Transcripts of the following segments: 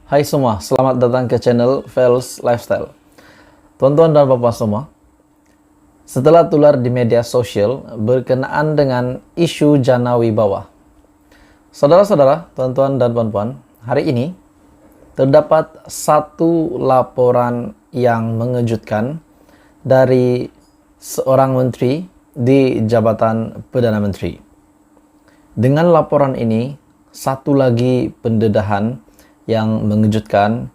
Hai semua, selamat datang ke channel Vels Lifestyle. Tuan-tuan dan bapak semua, setelah tular di media sosial berkenaan dengan isu jana wibawa. Saudara-saudara, tuan-tuan dan puan-puan, hari ini terdapat satu laporan yang mengejutkan dari seorang menteri di Jabatan Perdana Menteri. Dengan laporan ini, satu lagi pendedahan yang mengejutkan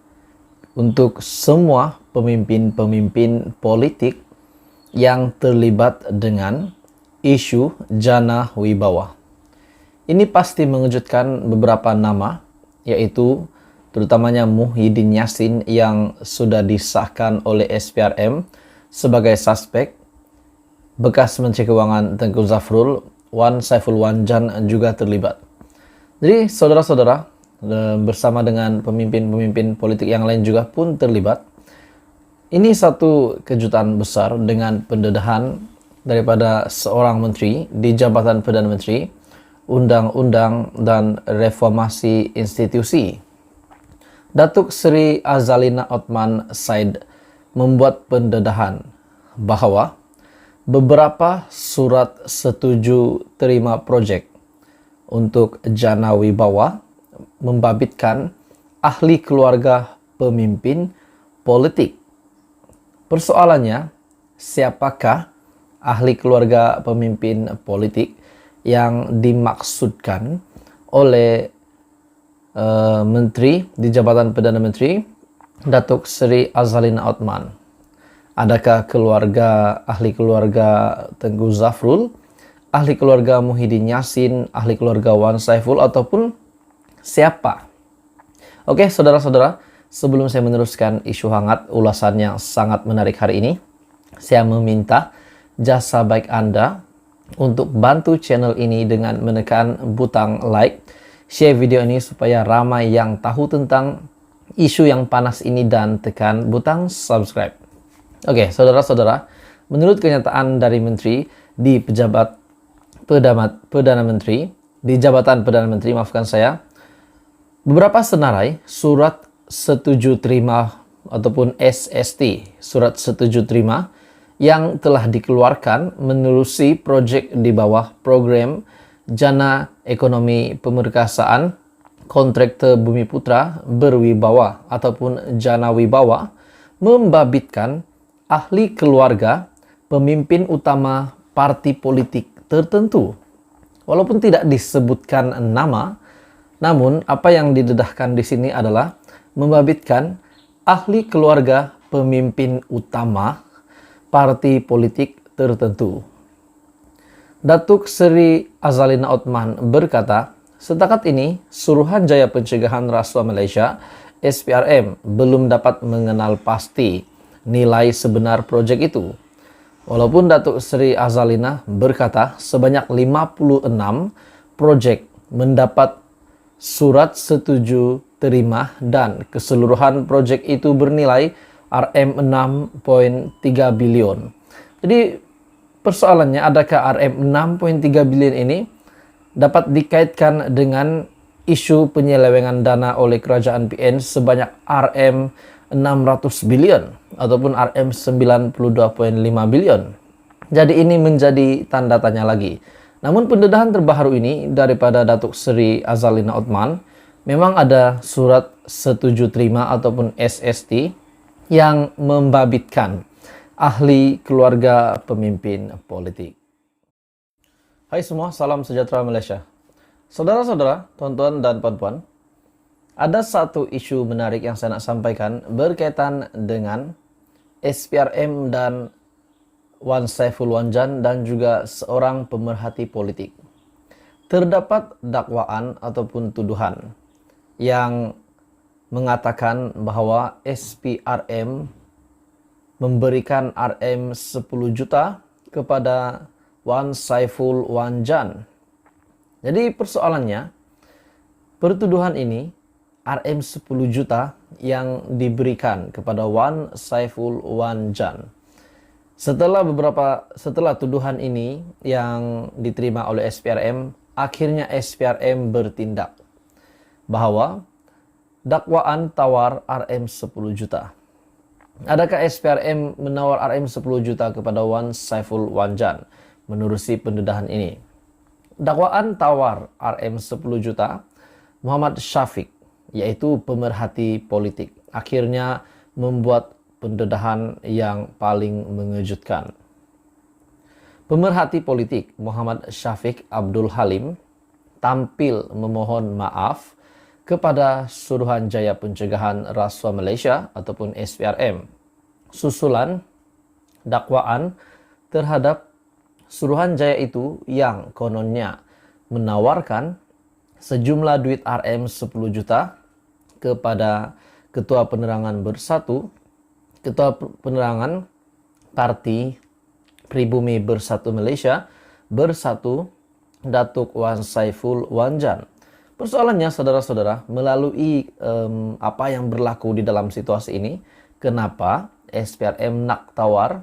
untuk semua pemimpin-pemimpin politik yang terlibat dengan isu jana wibawa. Ini pasti mengejutkan beberapa nama, yaitu terutamanya Muhyiddin Yassin yang sudah disahkan oleh SPRM sebagai suspek, bekas Menteri Keuangan Tengku Zafrul, Wan Saiful Wanjan juga terlibat. Jadi saudara-saudara, bersama dengan pemimpin-pemimpin politik yang lain juga pun terlibat. Ini satu kejutan besar dengan pendedahan daripada seorang menteri di Jabatan Perdana Menteri, Undang-Undang dan Reformasi Institusi. Datuk Seri Azalina Othman Said membuat pendedahan bahwa beberapa surat setuju terima projek untuk jana wibawa membabitkan ahli keluarga pemimpin politik. Persoalannya, siapakah ahli keluarga pemimpin politik yang dimaksudkan oleh menteri di Jabatan Perdana Menteri, Datuk Seri Azalina Othman? Adakah ahli keluarga Tengku Zafrul, ahli keluarga Muhyiddin Yassin, ahli keluarga Wan Saiful, ataupun siapa? Oke, saudara-saudara, sebelum saya meneruskan isu hangat ulasan yang sangat menarik hari ini, saya meminta jasa baik Anda untuk bantu channel ini dengan menekan butang like, share video ini supaya ramai yang tahu tentang isu yang panas ini, dan tekan butang subscribe. Oke, saudara-saudara, menurut kenyataan dari menteri di pejabat Perdana Menteri, di Jabatan Perdana Menteri, maafkan saya, beberapa senarai surat setuju terima ataupun SST, surat setuju terima yang telah dikeluarkan menerusi proyek di bawah program Jana Ekonomi Pemerkasaan Kontraktor Bumi Putra Berwibawa ataupun Jana Wibawa membabitkan ahli keluarga pemimpin utama parti politik tertentu. Walaupun tidak disebutkan nama, namun apa yang didedahkan di sini adalah membabitkan ahli keluarga pemimpin utama parti politik tertentu. Datuk Seri Azalina Othman berkata, setakat ini Suruhanjaya Pencegahan Rasuah Malaysia SPRM belum dapat mengenal pasti nilai sebenar proyek itu. Walaupun Datuk Seri Azalina berkata sebanyak 56 proyek mendapat surat setuju terima dan keseluruhan proyek itu bernilai RM6.3 bilion. Jadi persoalannya, adakah RM6.3 bilion ini dapat dikaitkan dengan isu penyelewengan dana oleh kerajaan PN sebanyak RM600 bilion ataupun RM92.5 bilion. Jadi ini menjadi tanda tanya lagi. Namun pendedahan terbaru ini daripada Datuk Seri Azalina Othman, memang ada surat setuju terima ataupun SST yang membabitkan ahli keluarga pemimpin politik. Hai semua, salam sejahtera Malaysia. Saudara-saudara, tuan-tuan dan puan-puan, ada satu isu menarik yang saya nak sampaikan berkaitan dengan SPRM dan Wan Saiful Wanjan dan juga seorang pemerhati politik. Terdapat dakwaan ataupun tuduhan yang mengatakan bahwa SPRM memberikan RM10 juta kepada Wan Saiful Wanjan. Jadi persoalannya, pertuduhan ini RM10 juta yang diberikan kepada Wan Saiful Wanjan. Setelah tuduhan ini yang diterima oleh SPRM, akhirnya SPRM bertindak bahwa Dakwaan tawar RM 10 juta. Adakah SPRM menawar RM 10 juta kepada Wan Saiful Wanjan menerusi pendedahan ini? Dakwaan tawar RM 10 juta Muhammad Syafiq, yaitu pemerhati politik, akhirnya membuat pendedahan yang paling mengejutkan. Pemerhati politik Muhammad Syafiq Abdul Halim tampil memohon maaf kepada Suruhanjaya Pencegahan Rasuah Malaysia ataupun SPRM susulan dakwaan terhadap Suruhanjaya itu yang kononnya menawarkan sejumlah duit RM 10 juta kepada Ketua Penerangan Bersatu, Ketua Penerangan Parti Pribumi Bersatu Malaysia, Bersatu Datuk Wan Saiful Wanjan. Persoalannya, saudara-saudara, melalui apa yang berlaku di dalam situasi ini, kenapa SPRM nak tawar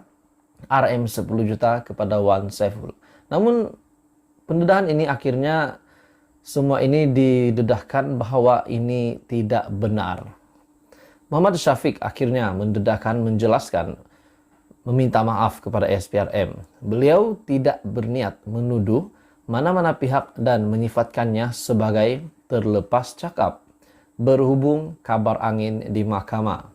RM 10 juta kepada Wan Saiful. Namun, pendedahan ini akhirnya semua ini didedahkan bahwa ini tidak benar. Muhammad Syafiq akhirnya menjelaskan, meminta maaf kepada SPRM. Beliau tidak berniat menuduh mana-mana pihak dan menyifatkannya sebagai terlepas cakap berhubung kabar angin di mahkamah.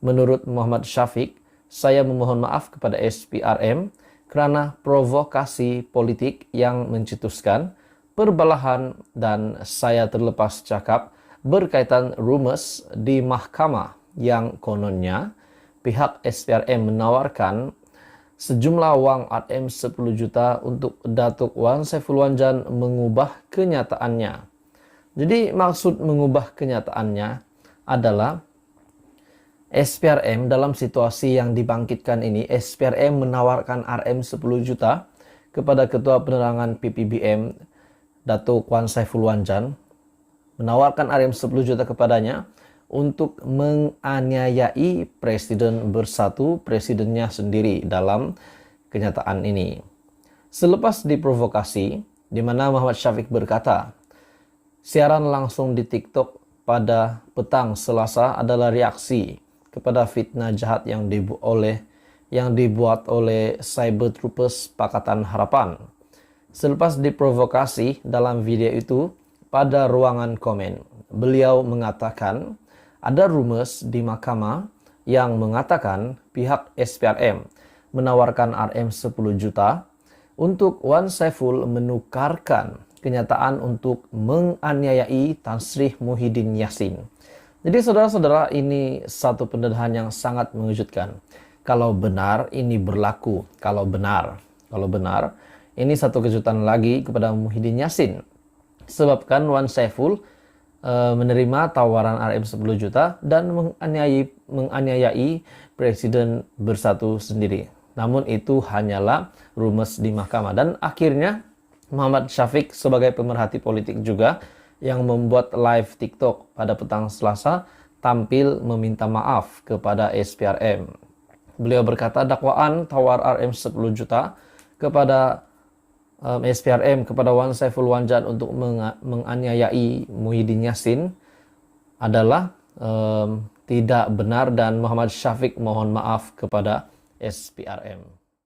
Menurut Muhammad Syafiq, saya memohon maaf kepada SPRM kerana provokasi politik yang mencetuskan perbalahan dan saya terlepas cakap berkaitan rumus di mahkamah yang kononnya pihak SPRM menawarkan sejumlah wang RM 10 juta untuk Datuk Wan Saiful Wanjan mengubah kenyataannya. Jadi maksud mengubah kenyataannya adalah SPRM dalam situasi yang dibangkitkan ini, SPRM menawarkan RM 10 juta kepada Ketua Penerangan PPBM Datuk Wan Saiful Wanjan, menawarkan RM 10 juta kepadanya untuk menganiayai Presiden Bersatu, presidennya sendiri dalam kenyataan ini. Selepas diprovokasi, di mana Muhammad Syafiq berkata, siaran langsung di TikTok pada petang Selasa adalah reaksi kepada fitnah jahat yang dibuat oleh Cyber Troopers Pakatan Harapan. Selepas diprovokasi dalam video itu, pada ruangan komen, beliau mengatakan ada rumus di mahkamah yang mengatakan pihak SPRM menawarkan RM 10 juta untuk Wan Saiful menukarkan kenyataan untuk menganiayai Tan Sri Muhyiddin Yassin. Jadi saudara-saudara, ini satu pendedahan yang sangat mengejutkan. Kalau benar ini berlaku, kalau benar ini satu kejutan lagi kepada Muhyiddin Yassin. Sebabkan Wan Saiful menerima tawaran RM 10 juta dan menganiayai Presiden Bersatu sendiri. Namun itu hanyalah rumus di mahkamah. Dan akhirnya Muhammad Syafiq sebagai pemerhati politik juga yang membuat live TikTok pada petang Selasa tampil meminta maaf kepada SPRM. Beliau berkata dakwaan tawar RM 10 juta kepada SPRM kepada Wan Saiful Wanjan untuk menganiayai Muhyiddin Yassin adalah tidak benar dan Muhammad Syafiq mohon maaf kepada SPRM.